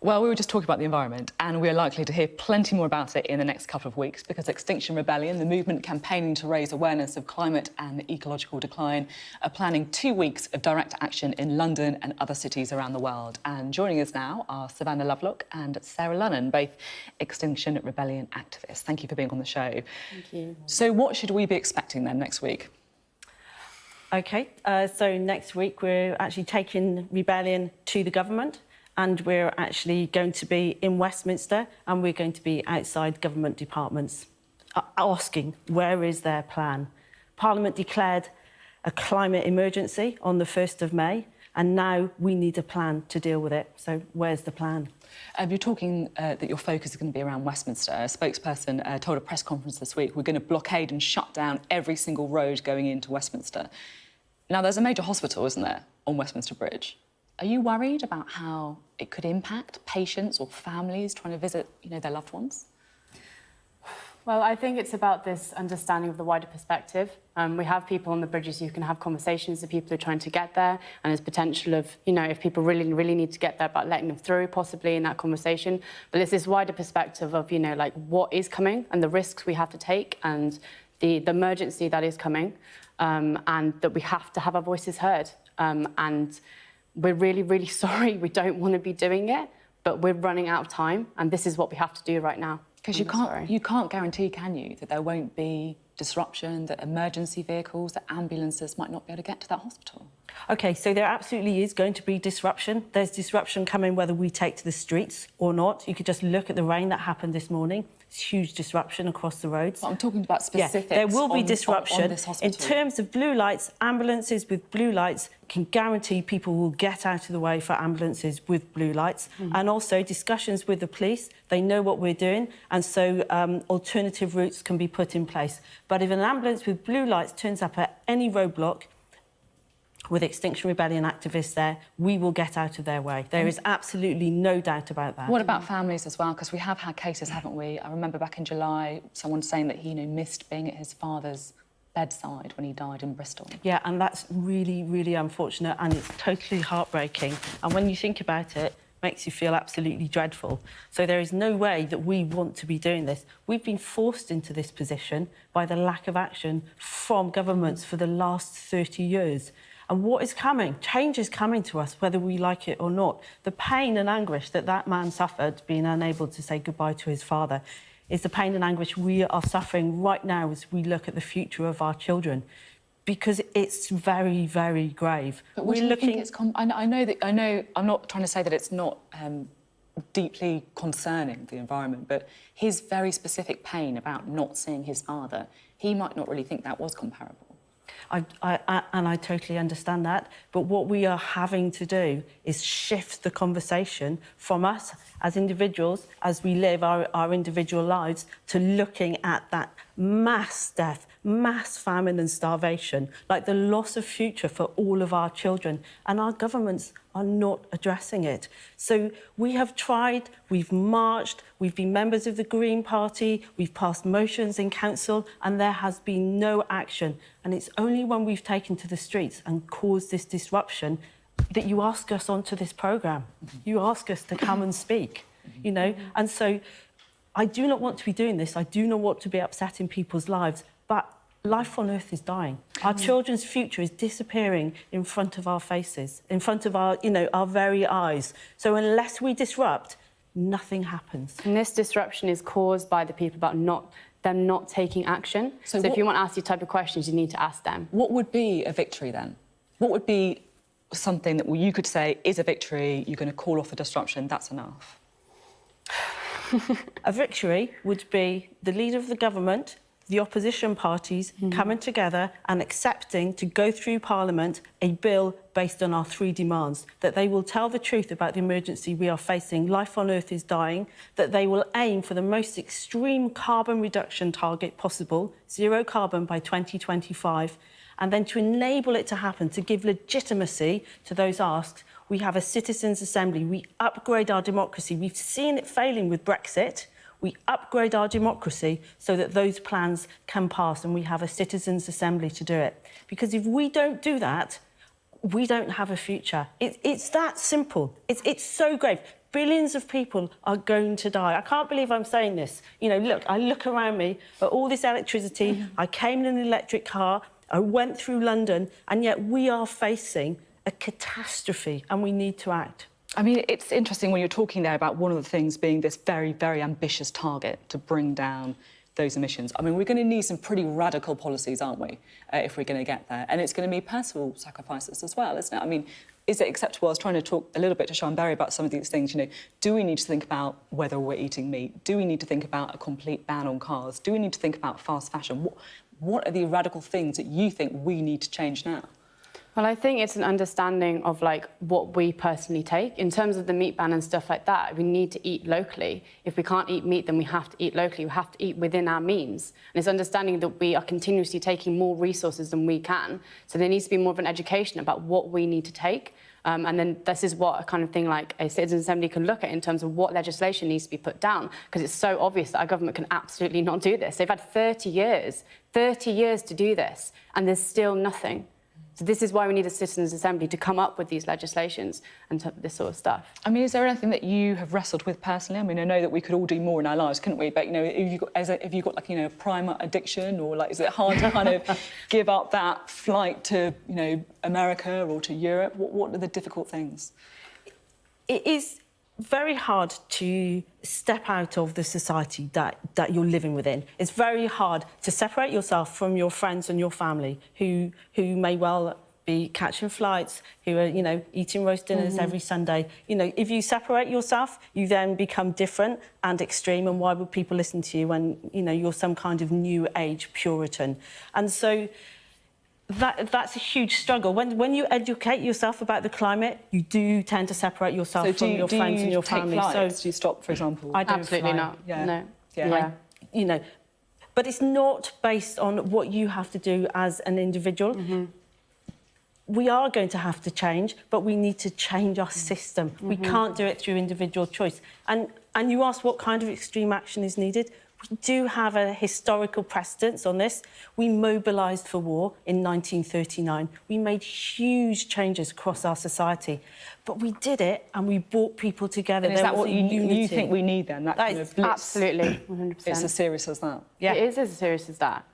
Well, we were just talking about the environment, and we're likely to hear plenty more about it in the next couple of weeks because Extinction Rebellion, the movement campaigning to raise awareness of climate and ecological decline, are planning 2 weeks of direct action in London and other cities around the world. And joining us now are Savannah Lovelock and Sarah Lunnon, both Extinction Rebellion activists. Thank you for being on the show. Thank you. So what should we be expecting then next week? OK, so next week we're actually taking Rebellion to the government, and we're actually going to be in Westminster, and we're going to be outside government departments asking where is their plan. Parliament declared a climate emergency on the 1st of May, and now we need a plan to deal with it. So where's the plan? You're talking that your focus is going to be around Westminster. A spokesperson told a press conference this week, we're going to blockade and shut down every single road going into Westminster. Now, there's a major hospital, isn't there, on Westminster Bridge? Are you worried about how it could impact patients or families trying to visit, their loved ones? Well, I think it's about this understanding of the wider perspective. We have people on the bridges who can have conversations with people who are trying to get there, and there's potential of, if people really, really need to get there, about letting them through, possibly, in that conversation. But there's this wider perspective of, what is coming and the risks we have to take and the emergency that is coming, and that we have to have our voices heard. And we're really, really sorry. We don't want to be doing it, but we're running out of time, and this is what we have to do right now. Because you can't guarantee, can you, that there won't be disruption, that emergency vehicles, that ambulances might not be able to get to that hospital? OK, so there absolutely is going to be disruption. There's disruption coming whether we take to the streets or not. You could just look at the rain that happened this morning. It's huge disruption across the roads. But I'm talking about specifics. Yeah, there will be disruption. On this hospital. In terms of blue lights, ambulances with blue lights can guarantee people will get out of the way for ambulances with blue lights. And also discussions with the police. They know what we're doing, and so alternative routes can be put in place. But if an ambulance with blue lights turns up at any roadblock, with Extinction Rebellion activists there, we will get out of their way. There is absolutely no doubt about that. What about families as well? Because we have had cases, haven't we? I remember back in July, someone saying that he missed being at his father's bedside when he died in Bristol. Yeah, and that's really, really unfortunate, and it's totally heartbreaking. And when you think about it, makes you feel absolutely dreadful. So there is no way that we want to be doing this. We've been forced into this position by the lack of action from governments for the last 30 years. And what is coming? Change is coming to us, whether we like it or not. The pain and anguish that that man suffered, being unable to say goodbye to his father, is the pain and anguish we are suffering right now as we look at the future of our children, because it's very, very grave. But we're looking. I know. I'm not trying to say that it's not deeply concerning the environment, but his very specific pain about not seeing his father, he might not really think that was comparable. And I totally understand that. But what we are having to do is shift the conversation from us as individuals, as we live our individual lives, to looking at that mass death, mass famine and starvation, like the loss of future for all of our children. And our governments are not addressing it. So we have tried, we've marched, we've been members of the Green Party, we've passed motions in council, and there has been no action. And it's only when we've taken to the streets and caused this disruption that you ask us onto this programme. You ask us to come and speak, And so I do not want to be doing this. I do not want to be upsetting people's lives, but life on Earth is dying. Our children's future is disappearing in front of our faces, in front of our, our very eyes. So unless we disrupt, nothing happens. And this disruption is caused by the people about them not taking action. So if you want to ask these type of questions, you need to ask them. What would be a victory then? What would be something that you could say is a victory, you're going to call off the disruption, that's enough? A victory would be the leader of the government, the opposition parties coming together and accepting to go through Parliament a bill based on our 3 demands, that they will tell the truth about the emergency we are facing, life on Earth is dying, that they will aim for the most extreme carbon reduction target possible, 0 carbon by 2025, and then to enable it to happen, to give legitimacy to those asked, we have a citizens' assembly, we upgrade our democracy. We've seen it failing with Brexit. We upgrade our democracy so that those plans can pass, and we have a citizens' assembly to do it. Because if we don't do that, we don't have a future. It's that simple. It's so grave. billions of people are going to die. I can't believe I'm saying this. You know, look, I look around me at all this electricity. I came in an electric car. I went through London, and yet we are facing a catastrophe, and we need to act. I mean, it's interesting when you're talking there about one of the things being this very, very ambitious target to bring down those emissions. I mean, we're going to need some pretty radical policies, aren't we, if we're going to get there? And it's going to be personal sacrifices as well, isn't it? I mean, is it acceptable? I was trying to talk a little bit to Sian Berry about some of these things. You know, do we need to think about whether we're eating meat? Do we need to think about a complete ban on cars? Do we need to think about fast fashion? What are the radical things that you think we need to change now? Well, I think it's an understanding of, like, what we personally take. In terms of the meat ban and stuff like that, we need to eat locally. If we can't eat meat, then we have to eat locally. We have to eat within our means. And it's understanding that we are continuously taking more resources than we can. So there needs to be more of an education about what we need to take. And then this is what a kind of thing like a Citizens' Assembly can look at in terms of what legislation needs to be put down, because it's so obvious that our government can absolutely not do this. They've had 30 years to do this, and there's still nothing. So this is why we need a Citizens' Assembly to come up with these legislations and this sort of stuff. I mean, is there anything that you have wrestled with personally? I mean, I know that we could all do more in our lives, couldn't we? But, you know, have you got like, you know, primer addiction, or like, is it hard to kind of give up that flight to, you know, America or to Europe? What are the difficult things? It is very hard to step out of the society that you're living within. It's very hard to separate yourself from your friends and your family who may well be catching flights, who are, you know, eating roast dinners every Sunday. You know, if you separate yourself, you then become different and extreme, and why would people listen to you when, you know, you're some kind of new age Puritan? And so that's a huge struggle. When you educate yourself about the climate, you do tend to separate yourself from your friends and your family. So do you stop, for example? I don't Absolutely fly. not. Yeah. No. Yeah. You know, but it's not based on what you have to do as an individual. We are going to have to change, but we need to change our system. We can't do it through individual choice. And you asked what kind of extreme action is needed. We do have a historical precedence on this. We mobilised for war in 1939. We made huge changes across our society. But we did it, and we brought people together. And is that what you think we need, then? That kind of blitz? Absolutely, 100%. It's as serious as that? Yeah. It is as serious as that.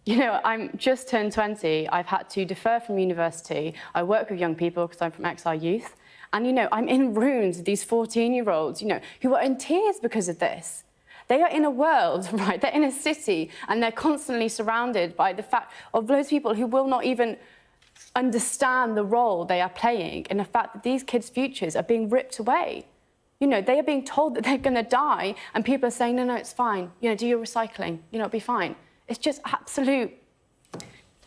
You know, I'm just turned 20. I've had to defer from university. I work with young people because I'm from XR Youth. And, you know, I'm in rooms with these 14-year-olds, you know, who are in tears because of this. They are in a world, right, they're in a city, and they're constantly surrounded by the fact of those people who will not even understand the role they are playing in the fact that these kids' futures are being ripped away. You know, they are being told that they're going to die, and people are saying, no, it's fine. You know, do your recycling. You know, it'll be fine. It's just absolute...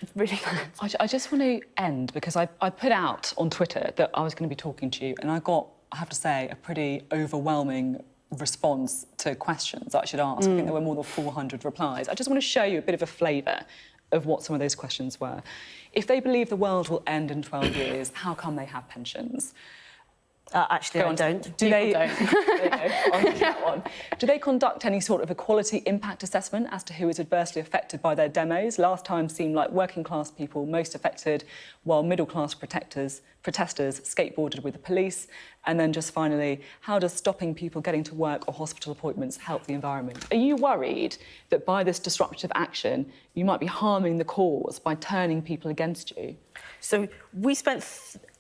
It's really bad. I just want to end, because I put out on Twitter that I was going to be talking to you, and I got, I have to say, a pretty overwhelming response to questions that I should ask. I think there were more than 400 replies. I just want to show you a bit of a flavour of what some of those questions were. If they believe the world will end in 12 years, how come they have pensions? Actually, I don't. Do they? don't. There you go. On to that one. Do they conduct any sort of equality impact assessment as to who is adversely affected by their demos? Last time seemed like working class people most affected, while middle class protesters skateboarded with the police. And then just finally, how does stopping people getting to work or hospital appointments help the environment? Are you worried that by this disruptive action, you might be harming the cause by turning people against you? So we spent,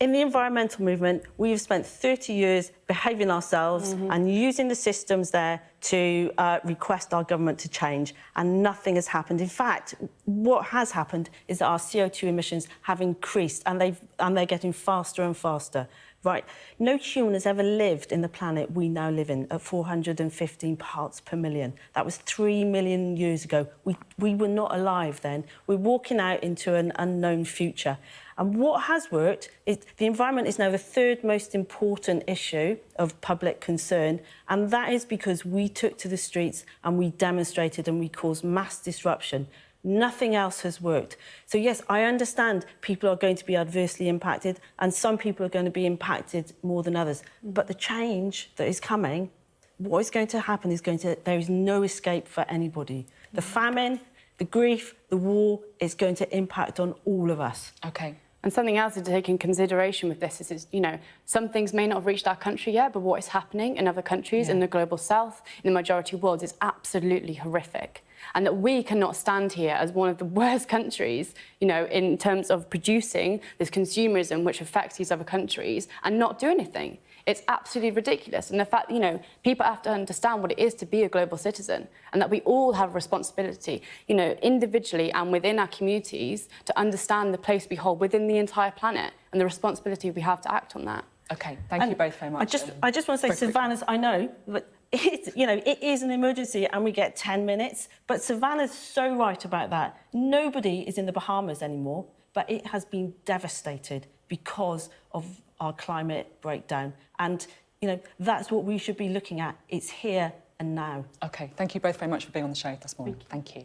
in the environmental movement, we've spent 30 years behaving ourselves and using the systems there to request our government to change, and nothing has happened. In fact, what has happened is that our CO2 emissions have increased, and they're getting faster and faster. Right, no human has ever lived in the planet we now live in at 415 parts per million. That was 3 million years ago. We were not alive then. We're walking out into an unknown future. And what has worked is the environment is now the third most important issue of public concern, and that is because we took to the streets and we demonstrated and we caused mass disruption. Nothing else has worked. So, yes, I understand people are going to be adversely impacted, and some people are going to be impacted more than others. But the change that is coming, what is going to happen is there is no escape for anybody. The famine, the grief, the war is going to impact on all of us. OK. And something else to take in consideration with this is, you know, some things may not have reached our country yet, but what is happening in other countries, in the global south, in the majority world, is absolutely horrific. And that we cannot stand here as one of the worst countries, you know, in terms of producing this consumerism which affects these other countries and not do anything. It's absolutely ridiculous. And the fact, you know, people have to understand what it is to be a global citizen and that we all have a responsibility, you know, individually and within our communities to understand the place we hold within the entire planet and the responsibility we have to act on that. OK, thank you both very much. I just want to say, Savannah, I know that you know, it is an emergency and we get 10 minutes, but Savannah's so right about that. Nobody is in the Bahamas anymore, but it has been devastated because of our climate breakdown. And, you know, that's what we should be looking at. It's here and now. OK, thank you both very much for being on the show this morning. Thank you.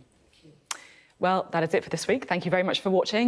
Well, that is it for this week. Thank you very much for watching.